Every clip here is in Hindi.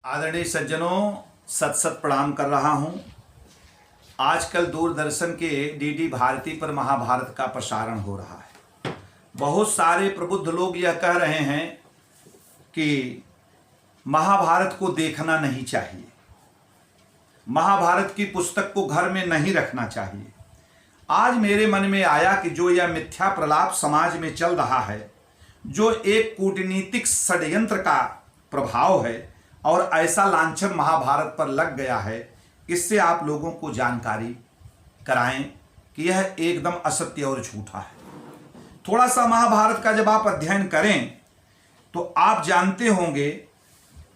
आदरणीय सज्जनों, सत सत प्रणाम कर रहा हूं। आजकल दूरदर्शन के डीडी भारती पर महाभारत का प्रसारण हो रहा है। बहुत सारे प्रबुद्ध लोग यह कह रहे हैं कि महाभारत को देखना नहीं चाहिए, महाभारत की पुस्तक को घर में नहीं रखना चाहिए। आज मेरे मन में आया कि जो यह मिथ्या प्रलाप समाज में चल रहा है, जो एक कूटनीतिक षड्यंत्र का प्रभाव है और ऐसा लांछन महाभारत पर लग गया है, इससे आप लोगों को जानकारी कराएं कि यह एकदम असत्य और झूठा है। थोड़ा सा महाभारत का जब आप अध्ययन करें तो आप जानते होंगे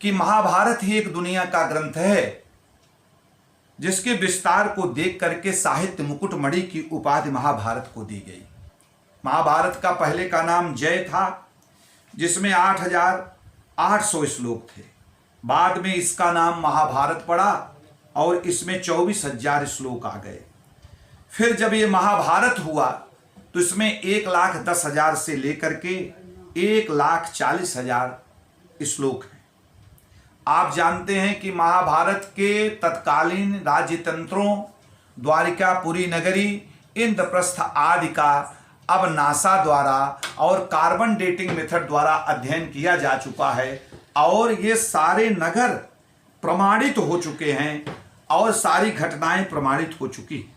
कि महाभारत ही एक दुनिया का ग्रंथ है जिसके विस्तार को देख करके साहित्य मुकुटमणि की उपाधि महाभारत को दी गई। महाभारत का पहले का नाम जय था, जिसमें 8,800 श्लोक थे। बाद में इसका नाम महाभारत पड़ा और इसमें 24,000 श्लोक आ गए। फिर जब ये महाभारत हुआ तो इसमें 1,10,000 से लेकर के 1,40,000 श्लोक हैं। आप जानते हैं कि महाभारत के तत्कालीन राज्यतंत्रों द्वारिकापुरी नगरी, इंद्रप्रस्थ आदि का अब नासा द्वारा और कार्बन डेटिंग मेथड द्वारा अध्ययन किया जा चुका है और ये सारे नगर प्रमाणित हो चुके हैं और सारी घटनाएं प्रमाणित हो चुकी हैं।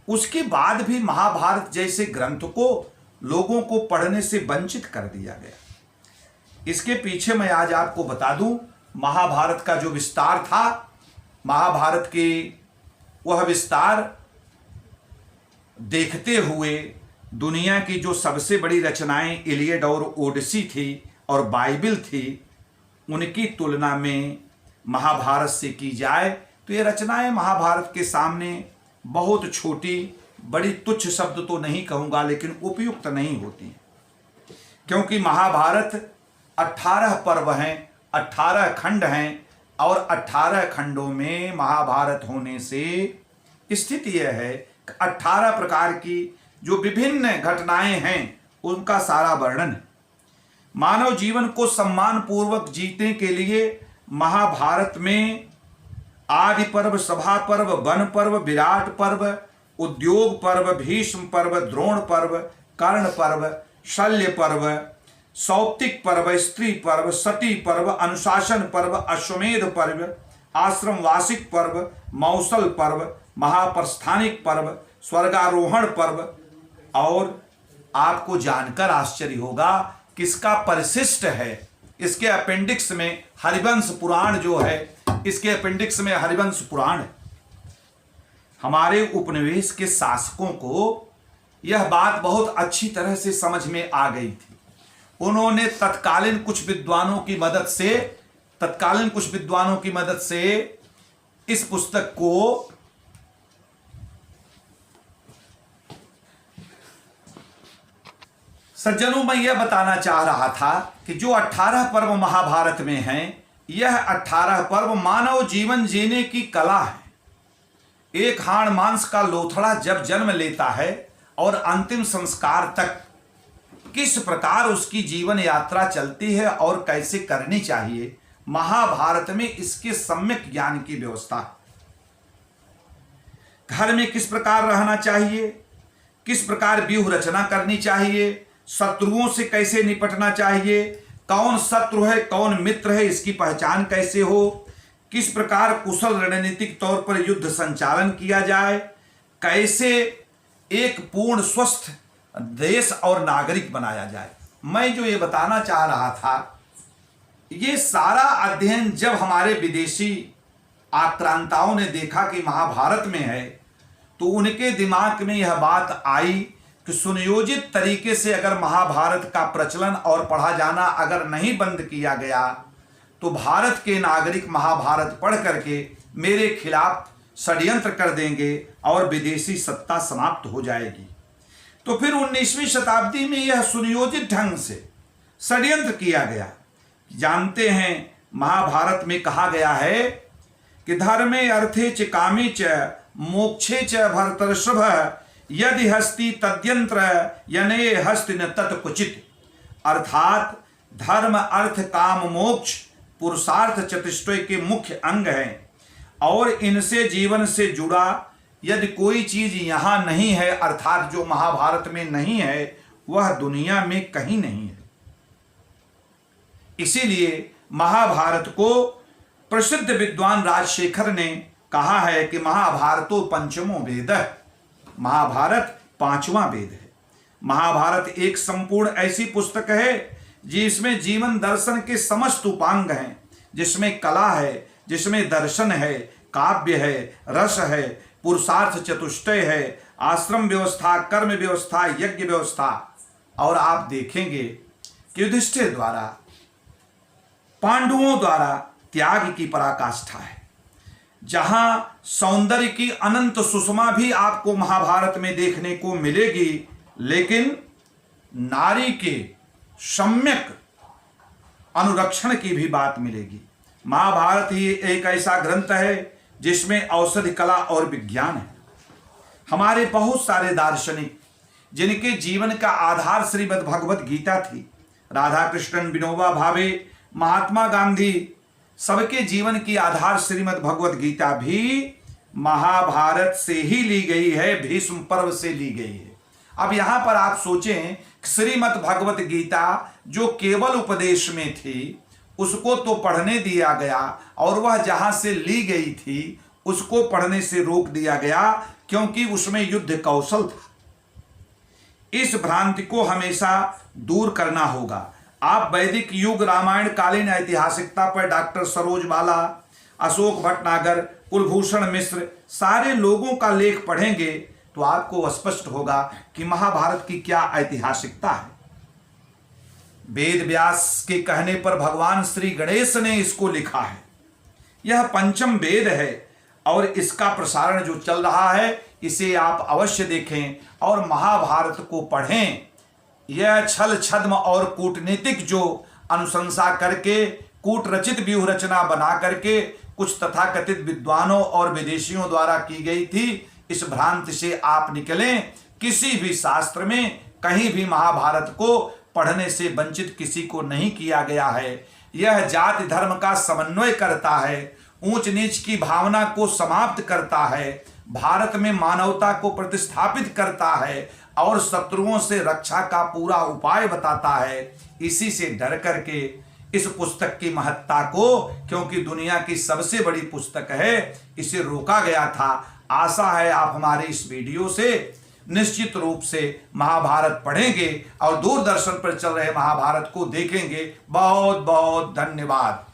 उसके बाद भी महाभारत जैसे ग्रंथ को लोगों को पढ़ने से वंचित कर दिया गया। इसके पीछे मैं आज आपको बता दूं, महाभारत का जो विस्तार था, महाभारत के वह विस्तार देखते हुए दुनिया की जो सबसे बड़ी रचनाएं इलियड और ओडिसी थी और बाइबल थी, उनकी तुलना में महाभारत से की जाए तो ये रचनाएं महाभारत के सामने बहुत छोटी, बड़ी तुच्छ शब्द तो नहीं कहूँगा लेकिन उपयुक्त नहीं होती, क्योंकि महाभारत 18 पर्व हैं, 18 खंड हैं और 18 खंडों में महाभारत होने से स्थिति यह है कि 18 प्रकार की जो विभिन्न घटनाएं हैं उनका सारा वर्णन है। मानव जीवन को सम्मान पूर्वक जीने के लिए महाभारत में आदि पर्व, सभा पर्व, वन पर्व, विराट पर्व, उद्योग पर्व, भीष्म पर्व, द्रोण पर्व, कर्ण पर्व, शल्य पर्व, सौप्तिक पर्व, स्त्री पर्व, सती पर्व, अनुशासन पर्व, अश्वमेध पर्व, आश्रम वासिक पर्व, मौसल पर्व, महाप्रस्थानिक पर्व, स्वर्गारोहण पर्व। और आपको जानकर आश्चर्य होगा किसका परिशिष्ट है। इसके अपेंडिक्स में हरिवंश पुराण जो है, इसके अपेंडिक्स में हरिवंश पुराण है। हमारे उपनिवेश के शासकों को यह बात बहुत अच्छी तरह से समझ में आ गई थी। उन्होंने तत्कालीन कुछ विद्वानों की मदद से इस पुस्तक को सज्जनों, मैं यह बताना चाह रहा था कि जो 18 पर्व महाभारत में हैं, यह 18 पर्व मानव जीवन जीने की कला है। एक हाड़ मांस का लोथड़ा जब जन्म लेता है और अंतिम संस्कार तक किस प्रकार उसकी जीवन यात्रा चलती है और कैसे करनी चाहिए, महाभारत में इसके सम्यक ज्ञान की व्यवस्था है। घर में किस प्रकार रहना चाहिए, किस प्रकार व्यूह रचना करनी चाहिए, शत्रुओं से कैसे निपटना चाहिए, कौन शत्रु है कौन मित्र है इसकी पहचान कैसे हो, किस प्रकार कुशल रणनीतिक तौर पर युद्ध संचालन किया जाए, कैसे एक पूर्ण स्वस्थ देश और नागरिक बनाया जाए। मैं जो ये बताना चाह रहा था, ये सारा अध्ययन जब हमारे विदेशी आक्रांताओं ने देखा कि महाभारत में है, तो उनके दिमाग में यह बात आई कि सुनियोजित तरीके से अगर महाभारत का प्रचलन और पढ़ा जाना अगर नहीं बंद किया गया तो भारत के नागरिक महाभारत पढ़ करके मेरे खिलाफ षड्यंत्र कर देंगे और विदेशी सत्ता समाप्त हो जाएगी। तो फिर 19वीं शताब्दी में यह सुनियोजित ढंग से षड्यंत्र किया गया। जानते हैं, महाभारत में कहा गया है कि धर्मे अर्थे च कामे च मोक्षे च भरतर्षभ यदि हस्ति तद्यंत्र यने हस्ति न तत्कुचित। अर्थात धर्म, अर्थ, काम, मोक्ष पुरुषार्थ चतुष्टय के मुख्य अंग हैं और इनसे जीवन से जुड़ा यदि कोई चीज यहां नहीं है, अर्थात जो महाभारत में नहीं है, वह दुनिया में कहीं नहीं है। इसीलिए महाभारत को प्रसिद्ध विद्वान राजशेखर ने कहा है कि महाभारतो पंचमो वेद, महाभारत पांचवा वेद है। महाभारत एक संपूर्ण ऐसी पुस्तक है जिसमें जीवन दर्शन के समस्त उपांग हैं, जिसमें कला है, जिसमें दर्शन है, काव्य है, रस है, पुरुषार्थ चतुष्टय है, आश्रम व्यवस्था, कर्म व्यवस्था, यज्ञ व्यवस्था। और आप देखेंगे कि युधिष्ठिर द्वारा, पांडवों द्वारा त्याग की पराकाष्ठा है। जहां सौंदर्य की अनंत सुषमा भी आपको महाभारत में देखने को मिलेगी, लेकिन नारी के सम्यक अनुरक्षण की भी बात मिलेगी। महाभारत ही एक ऐसा ग्रंथ है जिसमें औषधि कला और विज्ञान है। हमारे बहुत सारे दार्शनिक जिनके जीवन का आधार श्रीमद् भगवत गीता थी, राधा कृष्णन, विनोबा भावे, महात्मा गांधी, सबके जीवन की आधार श्रीमद् भगवत गीता भी महाभारत से ही ली गई है, भीष्म पर्व से ली गई है। अब यहां पर आप सोचें, श्रीमद् भगवत गीता जो केवल उपदेश में थी, उसको तो पढ़ने दिया गया, और वह जहां से ली गई थी उसको पढ़ने से रोक दिया गया, क्योंकि उसमें युद्ध कौशल था। इस भ्रांति को हमेशा दूर करना होगा। आप वैदिक युग रामायण कालीन ऐतिहासिकता पर डॉक्टर सरोज बाला, अशोक भटनागर, कुलभूषण मिश्र, सारे लोगों का लेख पढ़ेंगे तो आपको स्पष्ट होगा कि महाभारत की क्या ऐतिहासिकता है। वेद व्यास के कहने पर भगवान श्री गणेश ने इसको लिखा है। यह पंचम वेद है और इसका प्रसारण जो चल रहा है, इसे आप अवश्य देखें और महाभारत को पढ़ें। यह छल छद्म और कूटनीतिक जो अनुशंसा करके, कूट रचित व्यूह रचना बना करके कुछ तथाकथित विद्वानों और विदेशियों द्वारा की गई थी, इस भ्रांति से आप निकलें। किसी भी शास्त्र में कहीं भी महाभारत को पढ़ने से वंचित किसी को नहीं किया गया है। यह जाति धर्म का समन्वय करता है, ऊंच नीच की भावना को समाप्त करता है, भारत में मानवता को प्रतिस्थापित करता है और शत्रुओं से रक्षा का पूरा उपाय बताता है। इसी से डर करके इस पुस्तक की महत्ता को, क्योंकि दुनिया की सबसे बड़ी पुस्तक है, इसे रोका गया था। आशा है आप हमारे इस वीडियो से निश्चित रूप से महाभारत पढ़ेंगे और दूरदर्शन पर चल रहे महाभारत को देखेंगे। बहुत बहुत धन्यवाद।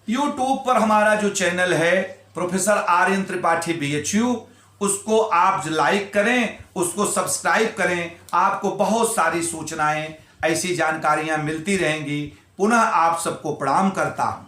YouTube पर हमारा जो चैनल है प्रोफेसर आर्यन त्रिपाठी BHU, उसको आप लाइक करें, उसको सब्सक्राइब करें। आपको बहुत सारी सूचनाएं, ऐसी जानकारियां मिलती रहेंगी। पुनः आप सबको प्रणाम करता हूं।